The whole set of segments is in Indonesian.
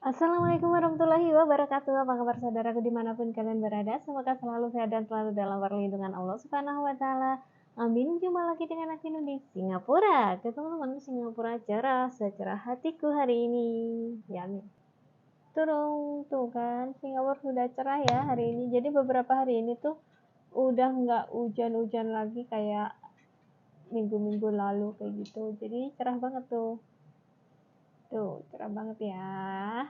Assalamualaikum warahmatullahi wabarakatuh. Apa kabar saudaraku dimanapun kalian berada? Semoga selalu sehat dan selalu dalam perlindungan Allah Subhanahu wa Ta'ala. Amin. Jumpa lagi dengan aku di Singapura. Teman-teman, Singapura cerah secerah hatiku hari ini. Ya, amin. Tuh kan, Singapura sudah cerah ya hari ini. Jadi beberapa hari ini tuh udah nggak hujan-hujan lagi kayak minggu-minggu lalu kayak gitu. Jadi cerah banget tuh. Tuh, cerah banget ya.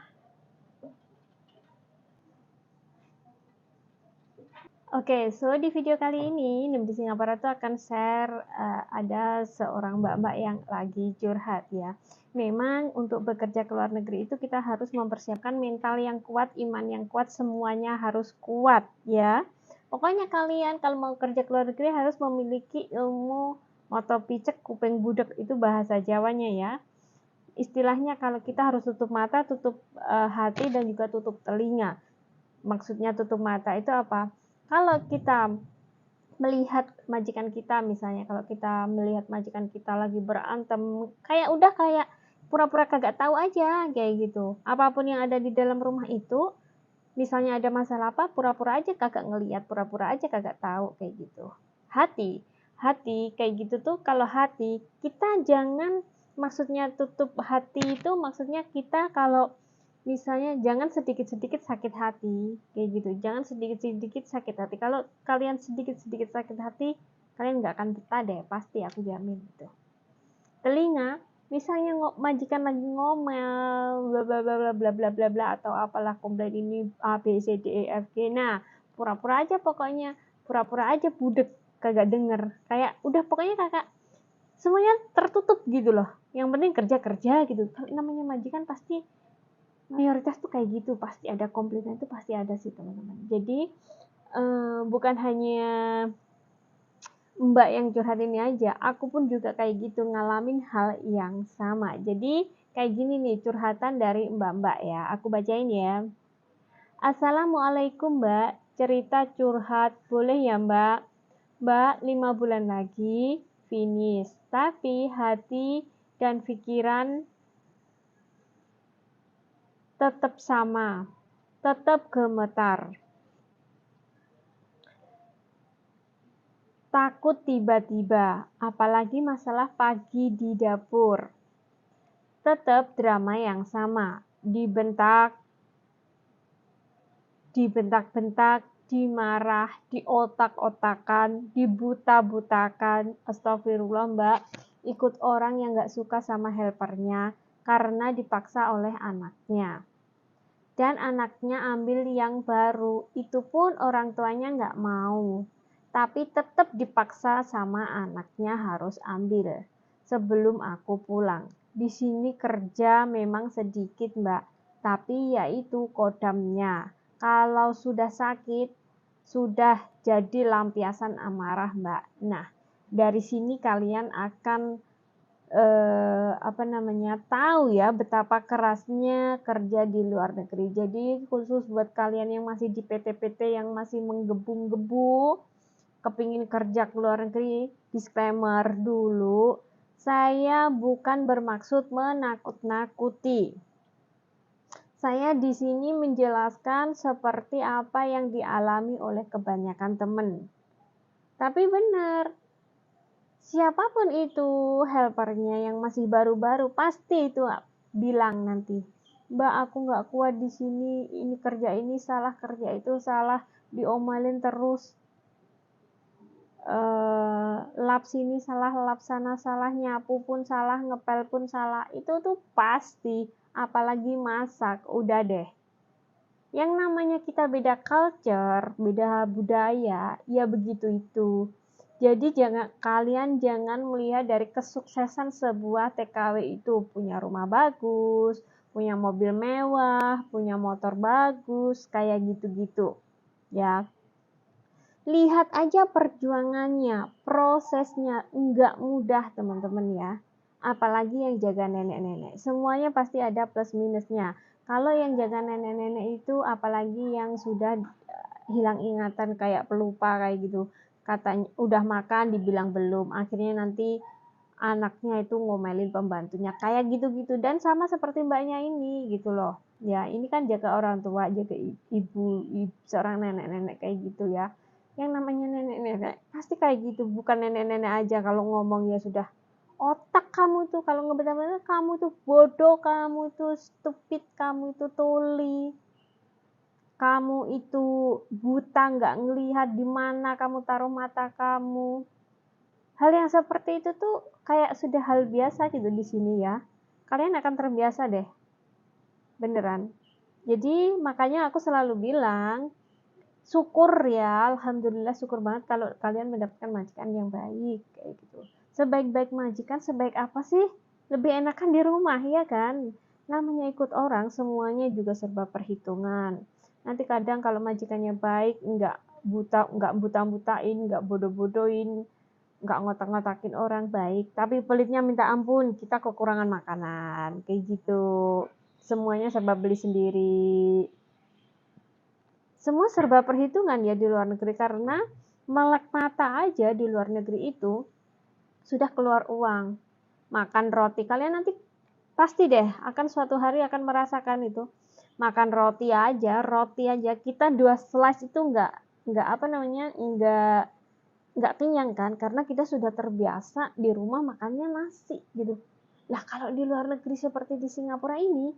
Oke, so di video kali ini di Singapura tuh akan share ada seorang mbak-mbak yang lagi curhat ya. Memang untuk bekerja ke luar negeri itu kita harus mempersiapkan mental yang kuat, iman yang kuat, semuanya harus kuat ya. Pokoknya kalian kalau mau kerja ke luar negeri harus memiliki ilmu moto picek kuping budek, itu bahasa Jawanya ya. Istilahnya kalau kita harus tutup mata, tutup hati dan juga tutup telinga. Maksudnya tutup mata itu apa? Kalau kita melihat majikan kita, misalnya kalau kita melihat majikan kita lagi berantem, kayak pura-pura kagak tahu aja kayak gitu. Apapun yang ada di dalam rumah itu, misalnya ada masalah apa, pura-pura aja kagak ngelihat, pura-pura aja kagak tahu kayak gitu. Hati kayak gitu tuh, kalau hati kita jangan, maksudnya tutup hati itu maksudnya kita kalau misalnya jangan sedikit-sedikit sakit hati kayak gitu, jangan sedikit-sedikit sakit hati. Kalau kalian sedikit-sedikit sakit hati, kalian nggak akan betah deh, pasti aku jamin gitu. Telinga, misalnya majikan lagi ngomel bla bla bla bla bla bla bla bla atau apalah komplain ini A B C D E F G, nah pura-pura aja, pokoknya pura-pura aja budek kagak denger, kayak udah pokoknya kakak semuanya tertutup gitu loh, yang penting kerja gitu. Kalau namanya majikan pasti mayoritas tuh kayak gitu, pasti ada komplain, itu pasti ada sih teman-teman. Jadi bukan hanya mbak yang curhat ini aja, aku pun juga kayak gitu ngalamin hal yang sama. Jadi kayak gini nih curhatan dari mbak-mbak ya, aku bacain ya. Assalamualaikum mbak, cerita curhat boleh ya mbak? Mbak 5 bulan lagi finish, tapi hati dan pikiran tetap sama, tetap gemetar. Takut tiba-tiba, apalagi masalah pagi di dapur. Tetap drama yang sama, dibentak-bentak, dimarah, diotak-otakan, dibuta-butakan. Astagfirullah mbak, ikut orang yang gak suka sama helpernya karena dipaksa oleh anaknya. Dan anaknya ambil yang baru, itu pun orang tuanya gak mau. Tapi tetap dipaksa sama anaknya harus ambil sebelum aku pulang. Di sini kerja memang sedikit mbak, tapi yaitu kodamnya. Kalau sudah sakit, sudah jadi lampiasan amarah mbak. Nah, dari sini kalian akan tahu ya betapa kerasnya kerja di luar negeri. Jadi khusus buat kalian yang masih di PT-PT yang masih menggebu-gebu kepingin kerja ke luar negeri, disclaimer dulu, saya bukan bermaksud menakut-nakuti. Saya di sini menjelaskan seperti apa yang dialami oleh kebanyakan teman. Tapi benar, siapapun itu helpernya yang masih baru-baru pasti itu bilang nanti, Mbak aku nggak kuat di sini, ini kerja ini salah, kerja itu salah, diomelin terus. Lap sini salah, lap sana salah, nyapu pun salah, ngepel pun salah, itu tuh pasti. Apalagi masak, udah deh. Yang namanya kita beda culture, beda budaya, ya begitu itu. Jadi kalian jangan melihat dari kesuksesan sebuah TKW itu punya rumah bagus, punya mobil mewah, punya motor bagus, kayak gitu-gitu. Ya, lihat aja perjuangannya, prosesnya enggak mudah teman-teman ya. Apalagi yang jaga nenek-nenek, semuanya pasti ada plus minusnya. Kalau yang jaga nenek-nenek itu apalagi yang sudah hilang ingatan kayak pelupa kayak gitu. Katanya udah makan dibilang belum, akhirnya nanti anaknya itu ngomelin pembantunya kayak gitu-gitu. Dan sama seperti mbaknya ini gitu loh. Ya, ini kan jaga orang tua, jaga ibu, seorang nenek-nenek kayak gitu ya. Yang namanya nenek-nenek pasti kayak gitu, bukan nenek-nenek aja kalau ngomong ya sudah otak kamu tuh kalau ngebeta-beta kamu tuh bodoh, kamu tuh stupid, kamu itu tuli, kamu itu buta nggak ngelihat di mana kamu taruh mata kamu. Hal yang seperti itu tuh kayak sudah hal biasa gitu di sini ya. Kalian akan terbiasa deh, beneran. Jadi makanya aku selalu bilang, syukur ya, alhamdulillah syukur banget kalau kalian mendapatkan majikan yang baik kayak gitu. Sebaik-baik majikan, sebaik apa sih? Lebih enakan di rumah ya kan? Namanya ikut orang, semuanya juga serba perhitungan. Nanti kadang kalau majikannya baik, nggak buta-butain, nggak bodoh-bodohin, nggak ngotak-ngotakin orang baik, tapi pelitnya minta ampun, kita kekurangan makanan, kayak gitu. Semuanya serba beli sendiri. Semua serba perhitungan ya di luar negeri karena melek mata aja di luar negeri itu sudah keluar uang. Makan roti kalian nanti pasti deh akan suatu hari akan merasakan itu. Makan roti aja kita 2 slice itu nggak apa namanya nggak kenyang kan karena kita sudah terbiasa di rumah makannya nasi gitu. Lah kalau di luar negeri seperti di Singapura ini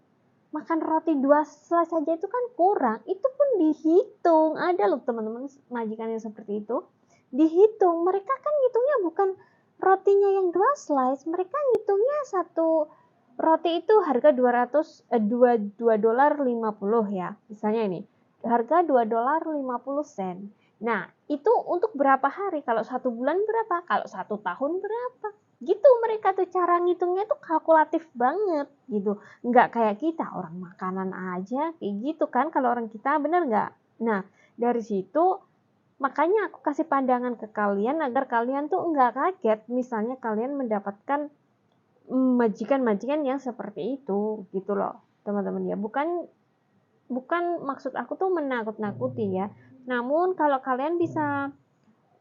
makan roti 2 slice saja itu kan kurang, itu pun dihitung. Ada loh teman-teman majikan yang seperti itu, dihitung. Mereka kan ngitungnya bukan rotinya yang 2 slice, mereka ngitungnya satu roti itu harga 2 dolar 50 ya, misalnya ini harga 2 dolar 50 sen. Nah itu untuk berapa hari? Kalau 1 bulan berapa? Kalau 1 tahun berapa? Gitu mereka tuh cara ngitungnya tuh kalkulatif banget gitu, nggak kayak kita orang makanan aja kayak gitu kan kalau orang kita, bener nggak? Nah dari situ makanya aku kasih pandangan ke kalian agar kalian tuh nggak kaget misalnya kalian mendapatkan majikan-majikan yang seperti itu gitu loh teman-teman ya. Bukan maksud aku tuh menakut-nakuti ya, namun kalau kalian bisa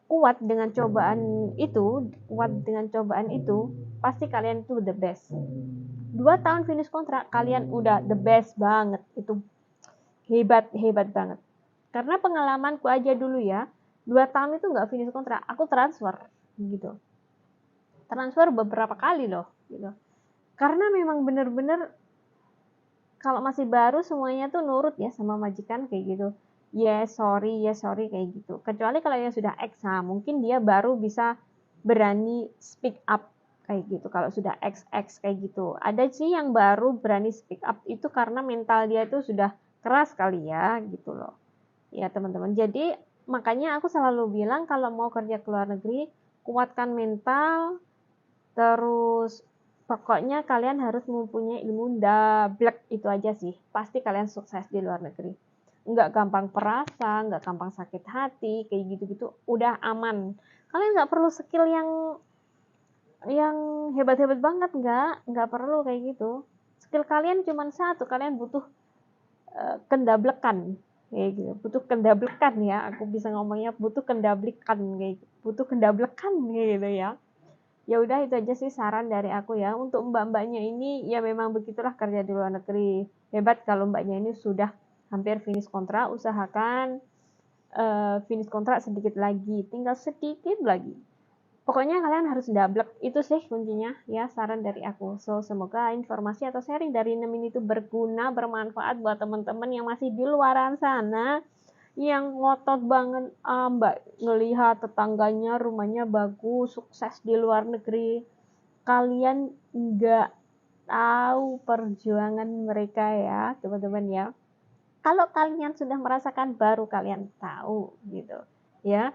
kuat dengan cobaan itu, pasti kalian tuh the best. 2 tahun finish kontrak, kalian udah the best banget. Itu hebat banget. Karena pengalamanku aja dulu ya, 2 tahun itu nggak finish kontrak, aku transfer gitu. Transfer beberapa kali loh gitu. Karena memang bener-bener kalau masih baru semuanya tuh nurut ya sama majikan kayak gitu. Yes sorry kayak gitu. Kecuali kalau yang sudah X, nah mungkin dia baru bisa berani speak up kayak gitu. Kalau sudah XX kayak gitu. Ada sih yang baru berani speak up itu karena mental dia itu sudah keras kali ya gitu loh. Ya teman-teman. Jadi makanya aku selalu bilang kalau mau kerja ke luar negeri, kuatkan mental, terus pokoknya kalian harus mempunyai ilmu dablek itu aja sih. Pasti kalian sukses di luar negeri. Nggak gampang perasa, nggak gampang sakit hati, kayak gitu-gitu. Udah aman. Kalian nggak perlu skill yang hebat-hebat banget, nggak perlu kayak gitu. Skill kalian cuma satu, kalian butuh kendablekan kayak gitu. Butuh kendablekan ya. Aku bisa ngomongnya butuh kendablekan kayak gitu. Butuh kendablekan kayak gitu ya. Ya udah itu aja sih saran dari aku ya. Untuk mbak-mbaknya ini ya memang begitulah kerja di luar negeri. Hebat kalau mbaknya ini sudah hampir finish kontrak, usahakan finish kontrak sedikit lagi, tinggal sedikit lagi. Pokoknya kalian harus dablek, itu sih kuncinya ya saran dari aku. So semoga informasi atau sharing dari Nemin itu berguna, bermanfaat buat teman-teman yang masih di luaran sana yang ngotot banget mbak ngelihat tetangganya rumahnya bagus sukses di luar negeri, kalian nggak tahu perjuangan mereka ya teman-teman ya. Kalau kalian sudah merasakan baru kalian tahu gitu ya.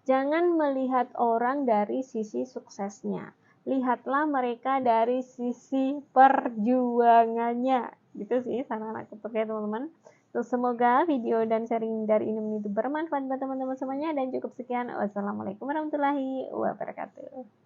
Jangan melihat orang dari sisi suksesnya, lihatlah mereka dari sisi perjuangannya. Gitu sih saran aku untuk ya teman-teman. So, semoga video dan sharing dari ini bermanfaat buat teman-teman semuanya dan cukup sekian. Wassalamualaikum warahmatullahi wabarakatuh.